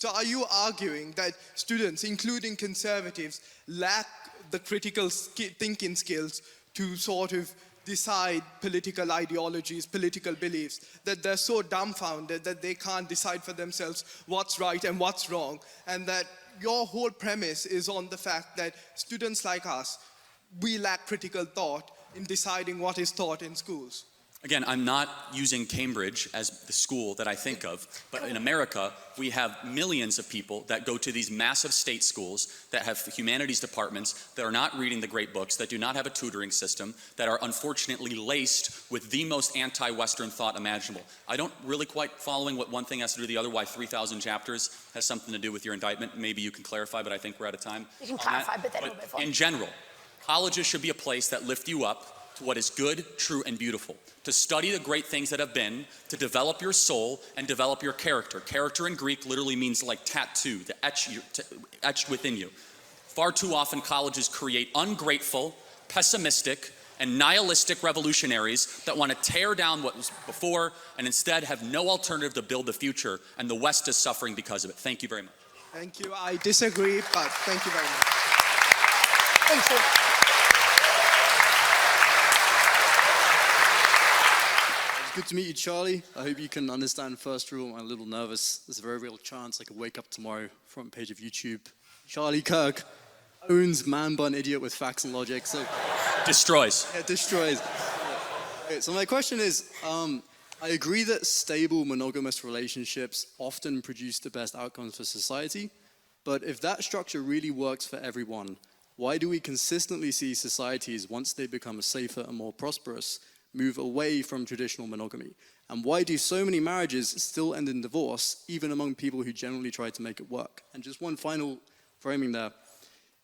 So are you arguing that students, including conservatives, lack the critical thinking skills to sort of decide political ideologies, political beliefs, that they're so dumbfounded that they can't decide for themselves what's right and what's wrong, and that your whole premise is on the fact that students like us, we lack critical thought in deciding what is taught in schools? Again, I'm not using Cambridge as the school that I think of, but in America, we have millions of people that go to these massive state schools that have humanities departments that are not reading the great books, that do not have a tutoring system, that are unfortunately laced with the most anti-Western thought imaginable. I don't really quite following what one thing has to do with the other, why 3,000 chapters has something to do with your indictment. Maybe you can clarify, but I think we're out of time. You can clarify, but then we'll move on. In general, colleges should be a place that lift you up to what is good, true, and beautiful. To study the great things that have been, to develop your soul and develop your character. Character in Greek literally means like tattoo, to etched within you. Far too often colleges create ungrateful, pessimistic, and nihilistic revolutionaries that want to tear down what was before and instead have no alternative to build the future, and the West is suffering because of it. Thank you very much. Thank you. I disagree, but thank you very much. Thank you. Good to meet you, Charlie. I hope you can understand first rule. I'm a little nervous. There's a very real chance I could wake up tomorrow, front page of YouTube. Charlie Kirk owns man bun idiot with facts and logic. So destroys. Yeah, destroys. Okay, so my question is, I agree that stable monogamous relationships often produce the best outcomes for society, but if that structure really works for everyone, why do we consistently see societies, once they become safer and more prosperous, move away from traditional monogamy? And why do so many marriages still end in divorce, even among people who generally try to make it work? And just one final framing there.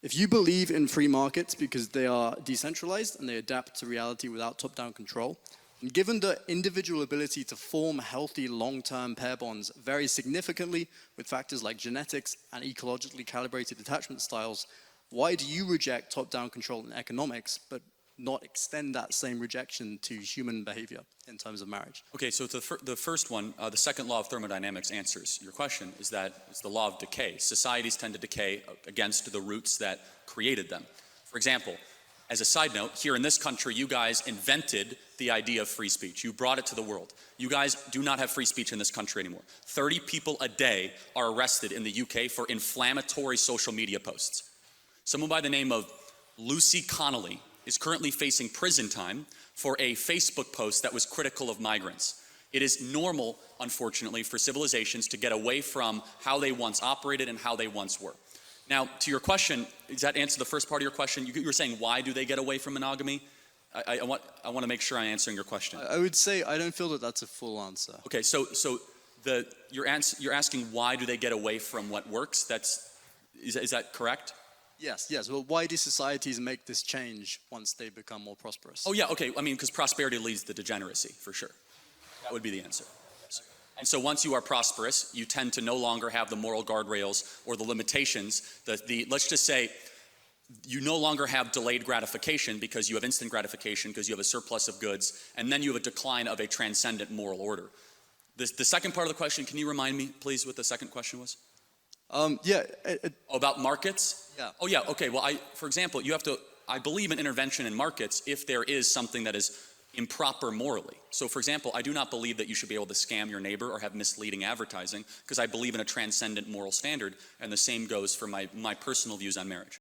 If you believe in free markets because they are decentralized and they adapt to reality without top-down control, and given the individual ability to form healthy long-term pair bonds very significantly with factors like genetics and ecologically calibrated attachment styles, why do you reject top-down control in economics, but not extend that same rejection to human behavior in terms of marriage? Okay, so the first one, the second law of thermodynamics answers your question, is that it's the law of decay. Societies tend to decay against the roots that created them. For example, as a side note, here in this country, you guys invented the idea of free speech. You brought it to the world. You guys do not have free speech in this country anymore. 30 people a day are arrested in the UK for inflammatory social media posts. Someone by the name of Lucy Connolly is currently facing prison time for a Facebook post that was critical of migrants. It is normal, unfortunately, for civilizations to get away from how they once operated and how they once were. Now, to your question, does that answer the first part of your question? You were saying, why do they get away from monogamy? I want to make sure I'm answering your question. I would say I don't feel that that's a full answer. Okay, so you're asking why do they get away from what works? Is that correct? Yes. Well, why do societies make this change once they become more prosperous? Oh yeah, okay. I mean, because prosperity leads to degeneracy, for sure. That would be the answer. And so once you are prosperous, you tend to no longer have the moral guardrails or the limitations. Let's just say you no longer have delayed gratification because you have instant gratification, because you have a surplus of goods, and then you have a decline of a transcendent moral order. The second part of the question, can you remind me, please, what the second question was? About markets? Yeah. Oh yeah, okay. Well, for example, I believe in intervention in markets if there is something that is improper morally. So for example, I do not believe that you should be able to scam your neighbor or have misleading advertising, because I believe in a transcendent moral standard, and the same goes for my personal views on marriage.